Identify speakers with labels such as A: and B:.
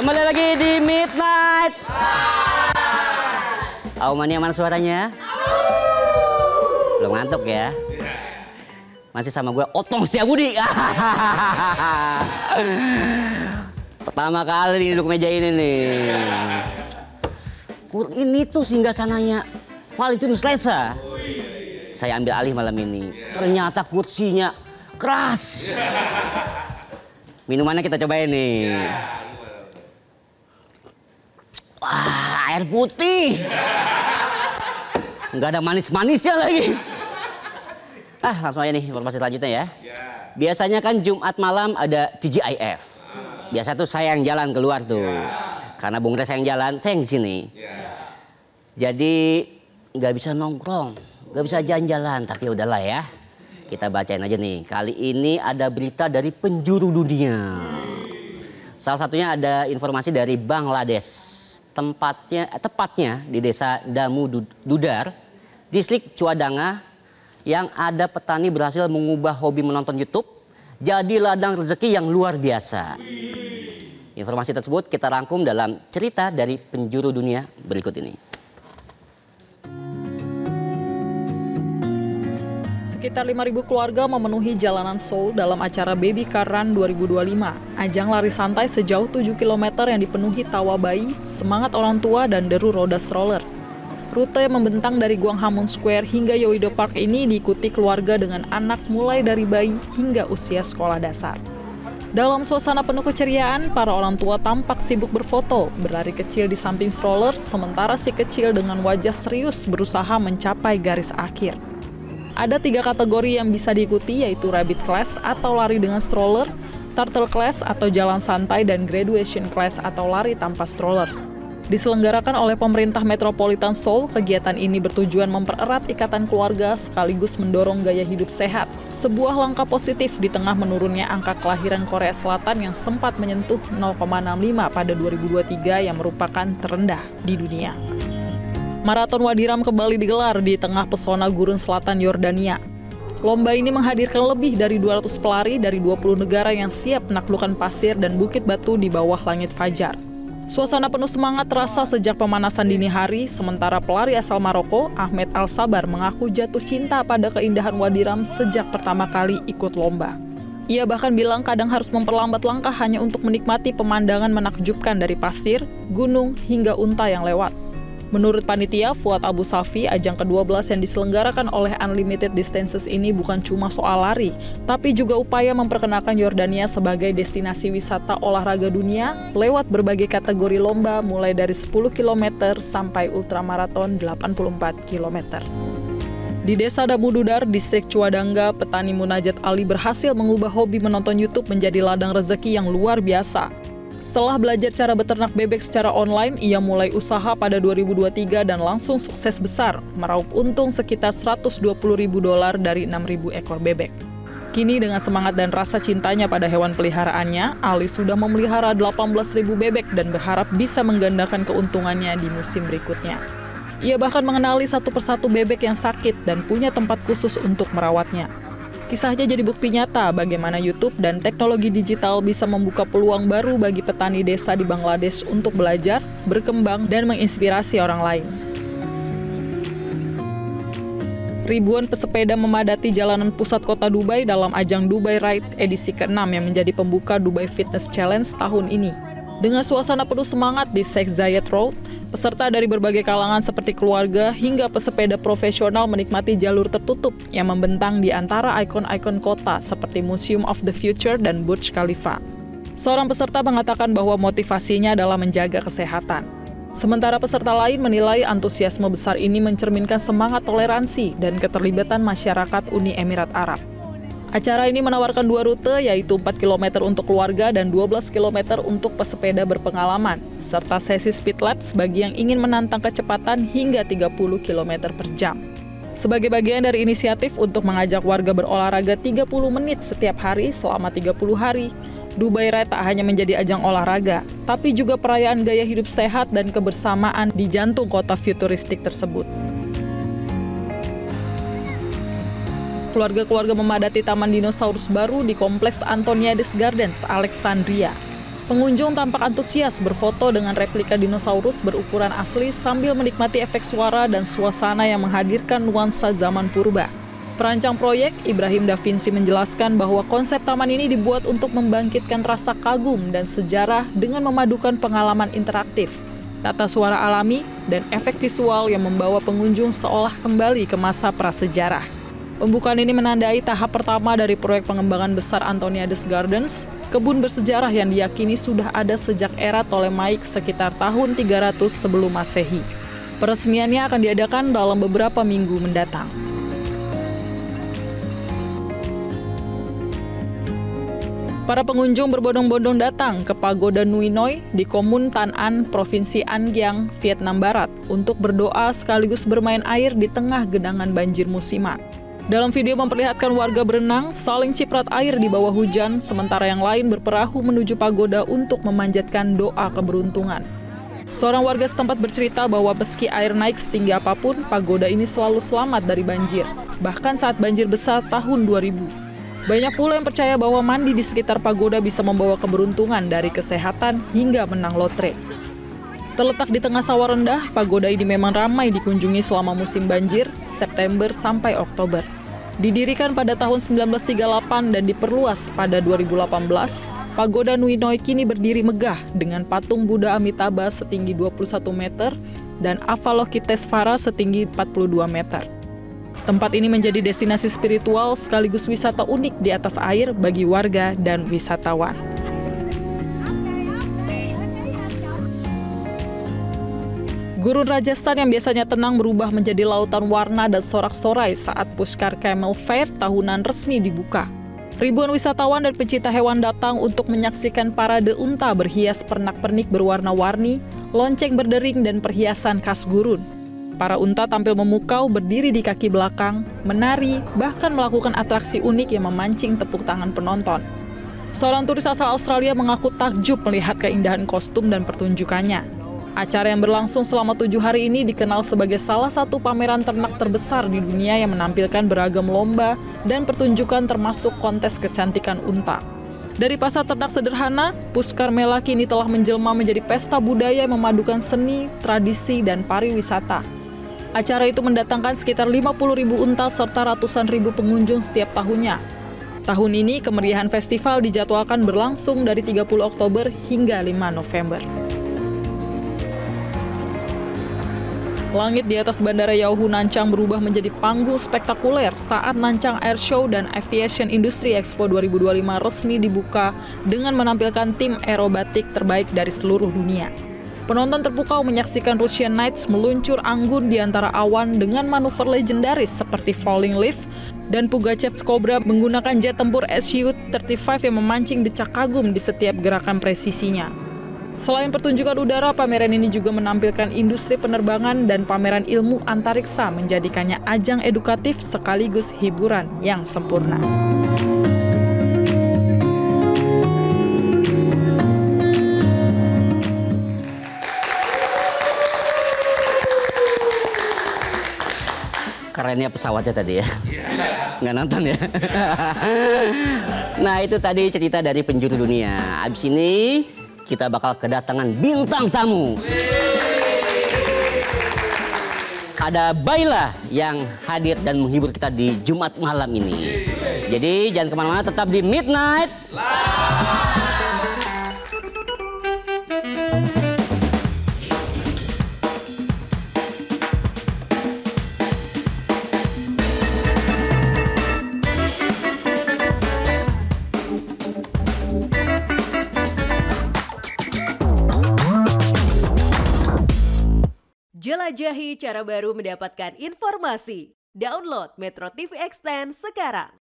A: Kembali lagi di Midnight. Mania mana suaranya? Belum ngantuk ya? Masih sama gue Otong Setiabudi. Pertama kali duduk meja ini nih. Ini tuh singgasananya Valentinus Lesa. Saya ambil alih malam ini. Ternyata kursinya keras. Minumannya kita cobain nih. Wah, air putih. Nggak ada manis-manisnya lagi. Langsung aja nih informasi selanjutnya ya. Biasanya kan Jumat malam ada TGIF. Biasa tuh saya yang jalan keluar tuh. Karena Bung Reza yang jalan, saya yang di sini. Jadi nggak bisa nongkrong, nggak bisa jalan-jalan. Tapi udahlah ya. Kita bacain aja nih. Kali ini ada berita dari penjuru dunia. Salah satunya ada informasi dari Bangladesh. Tepatnya di desa Damu Dudar, distrik Chuadanga, yang ada petani berhasil mengubah hobi menonton YouTube jadi ladang rezeki yang luar biasa. Informasi tersebut kita rangkum dalam cerita dari penjuru dunia berikut ini.
B: Sekitar 5.000 keluarga memenuhi jalanan Seoul dalam acara Baby Car Run 2025. Ajang lari santai sejauh 7 km yang dipenuhi tawa bayi, semangat orang tua, dan deru roda stroller. Rute yang membentang dari Gwanghwamun Square hingga Yeouido Park ini diikuti keluarga dengan anak mulai dari bayi hingga usia sekolah dasar. Dalam suasana penuh keceriaan, para orang tua tampak sibuk berfoto, berlari kecil di samping stroller, sementara si kecil dengan wajah serius berusaha mencapai garis akhir. Ada 3 kategori yang bisa diikuti, yaitu Rabbit Class atau lari dengan stroller, Turtle Class atau jalan santai, dan Graduation Class atau lari tanpa stroller. Diselenggarakan oleh pemerintah Metropolitan Seoul, kegiatan ini bertujuan mempererat ikatan keluarga sekaligus mendorong gaya hidup sehat. Sebuah langkah positif di tengah menurunnya angka kelahiran Korea Selatan yang sempat menyentuh 0,65 pada 2023 yang merupakan terendah di dunia. Maraton Wadiram kembali digelar di tengah pesona gurun selatan Yordania. Lomba ini menghadirkan lebih dari 200 pelari dari 20 negara yang siap menaklukkan pasir dan bukit batu di bawah langit fajar. Suasana penuh semangat terasa sejak pemanasan dini hari, sementara pelari asal Maroko, Ahmed Al-Sabar, mengaku jatuh cinta pada keindahan Wadiram sejak pertama kali ikut lomba. Ia bahkan bilang kadang harus memperlambat langkah hanya untuk menikmati pemandangan menakjubkan dari pasir, gunung, hingga unta yang lewat. Menurut panitia, Fuad Abu Safi, ajang ke-12 yang diselenggarakan oleh Unlimited Distances ini bukan cuma soal lari, tapi juga upaya memperkenalkan Yordania sebagai destinasi wisata olahraga dunia lewat berbagai kategori lomba mulai dari 10 km sampai ultramaraton 84 km. Di desa Damu Dudar, distrik Chuadanga, petani Munajat Ali berhasil mengubah hobi menonton YouTube menjadi ladang rezeki yang luar biasa. Setelah belajar cara beternak bebek secara online, ia mulai usaha pada 2023 dan langsung sukses besar, meraup untung sekitar $120.000 dari 6.000 ekor bebek. Kini dengan semangat dan rasa cintanya pada hewan peliharaannya, Ali sudah memelihara 18.000 bebek dan berharap bisa menggandakan keuntungannya di musim berikutnya. Ia bahkan mengenali satu persatu bebek yang sakit dan punya tempat khusus untuk merawatnya. Kisahnya jadi bukti nyata bagaimana YouTube dan teknologi digital bisa membuka peluang baru bagi petani desa di Bangladesh untuk belajar, berkembang, dan menginspirasi orang lain. Ribuan pesepeda memadati jalanan pusat kota Dubai dalam ajang Dubai Ride edisi ke-6 yang menjadi pembuka Dubai Fitness Challenge tahun ini. Dengan suasana penuh semangat di Sheikh Zayed Road, peserta dari berbagai kalangan seperti keluarga hingga pesepeda profesional menikmati jalur tertutup yang membentang di antara ikon-ikon kota seperti Museum of the Future dan Burj Khalifa. Seorang peserta mengatakan bahwa motivasinya adalah menjaga kesehatan. Sementara peserta lain menilai antusiasme besar ini mencerminkan semangat toleransi dan keterlibatan masyarakat Uni Emirat Arab. Acara ini menawarkan 2 rute, yaitu 4 km untuk keluarga dan 12 km untuk pesepeda berpengalaman, serta sesi speed laps bagi yang ingin menantang kecepatan hingga 30 km per jam. Sebagai bagian dari inisiatif untuk mengajak warga berolahraga 30 menit setiap hari selama 30 hari, Dubai Ride tak hanya menjadi ajang olahraga, tapi juga perayaan gaya hidup sehat dan kebersamaan di jantung kota futuristik tersebut. Keluarga-keluarga memadati Taman Dinosaurus baru di Kompleks Antoniades Gardens, Alexandria. Pengunjung tampak antusias berfoto dengan replika dinosaurus berukuran asli sambil menikmati efek suara dan suasana yang menghadirkan nuansa zaman purba. Perancang proyek, Ibrahim Da Vinci, menjelaskan bahwa konsep taman ini dibuat untuk membangkitkan rasa kagum dan sejarah dengan memadukan pengalaman interaktif, tata suara alami, dan efek visual yang membawa pengunjung seolah kembali ke masa prasejarah. Pembukaan ini menandai tahap pertama dari proyek pengembangan besar Antoniades Gardens, kebun bersejarah yang diyakini sudah ada sejak era Ptolemaic sekitar tahun 300 sebelum Masehi. Peresmiannya akan diadakan dalam beberapa minggu mendatang. Para pengunjung berbondong-bondong datang ke Pagoda Nui Noi di Komun Tan An, Provinsi An Giang, Vietnam Barat, untuk berdoa sekaligus bermain air di tengah genangan banjir musiman. Dalam video memperlihatkan warga berenang, saling ciprat air di bawah hujan, sementara yang lain berperahu menuju pagoda untuk memanjatkan doa keberuntungan. Seorang warga setempat bercerita bahwa meski air naik setinggi apapun, pagoda ini selalu selamat dari banjir, bahkan saat banjir besar tahun 2000. Banyak pula yang percaya bahwa mandi di sekitar pagoda bisa membawa keberuntungan dari kesehatan hingga menang lotre. Terletak di tengah sawah rendah, pagoda ini memang ramai dikunjungi selama musim banjir, September sampai Oktober. Didirikan pada tahun 1938 dan diperluas pada 2018, Pagoda Nui Noi kini berdiri megah dengan patung Buddha Amitabha setinggi 21 meter dan Avalokitesvara setinggi 42 meter. Tempat ini menjadi destinasi spiritual sekaligus wisata unik di atas air bagi warga dan wisatawan. Gurun Rajasthan yang biasanya tenang berubah menjadi lautan warna dan sorak-sorai saat Pushkar Camel Fair tahunan resmi dibuka. Ribuan wisatawan dan pecinta hewan datang untuk menyaksikan parade unta berhias pernak-pernik berwarna-warni, lonceng berdering, dan perhiasan khas gurun. Para unta tampil memukau, berdiri di kaki belakang, menari, bahkan melakukan atraksi unik yang memancing tepuk tangan penonton. Seorang turis asal Australia mengaku takjub melihat keindahan kostum dan pertunjukannya. Acara yang berlangsung selama 7 hari ini dikenal sebagai salah satu pameran ternak terbesar di dunia yang menampilkan beragam lomba dan pertunjukan termasuk kontes kecantikan unta. Dari pasar ternak sederhana, Pushkar Mela kini telah menjelma menjadi pesta budaya yang memadukan seni, tradisi, dan pariwisata. Acara itu mendatangkan sekitar 50.000 unta serta ratusan ribu pengunjung setiap tahunnya. Tahun ini, kemeriahan festival dijadwalkan berlangsung dari 30 Oktober hingga 5 November. Langit di atas Bandara Yauhu Nanchang berubah menjadi panggung spektakuler saat Nanchang Air Show dan Aviation Industry Expo 2025 resmi dibuka dengan menampilkan tim aerobatik terbaik dari seluruh dunia. Penonton terpukau menyaksikan Russian Knights meluncur anggun di antara awan dengan manuver legendaris seperti Falling Leaf, dan Pugachev's Cobra menggunakan jet tempur Su-35 yang memancing decak kagum di setiap gerakan presisinya. Selain pertunjukan udara, pameran ini juga menampilkan industri penerbangan dan pameran ilmu antariksa, menjadikannya ajang edukatif sekaligus hiburan yang sempurna.
A: Kerennya pesawatnya tadi ya. Nggak nonton ya. Nah, itu tadi cerita dari penjuru dunia. Abis ini kita bakal kedatangan bintang tamu. Ada Baila yang hadir dan menghibur kita di Jumat malam ini. Jadi jangan kemana-mana, tetap di Midnight Live.
C: Jelajahi cara baru mendapatkan informasi. Download Metro TV Extend sekarang.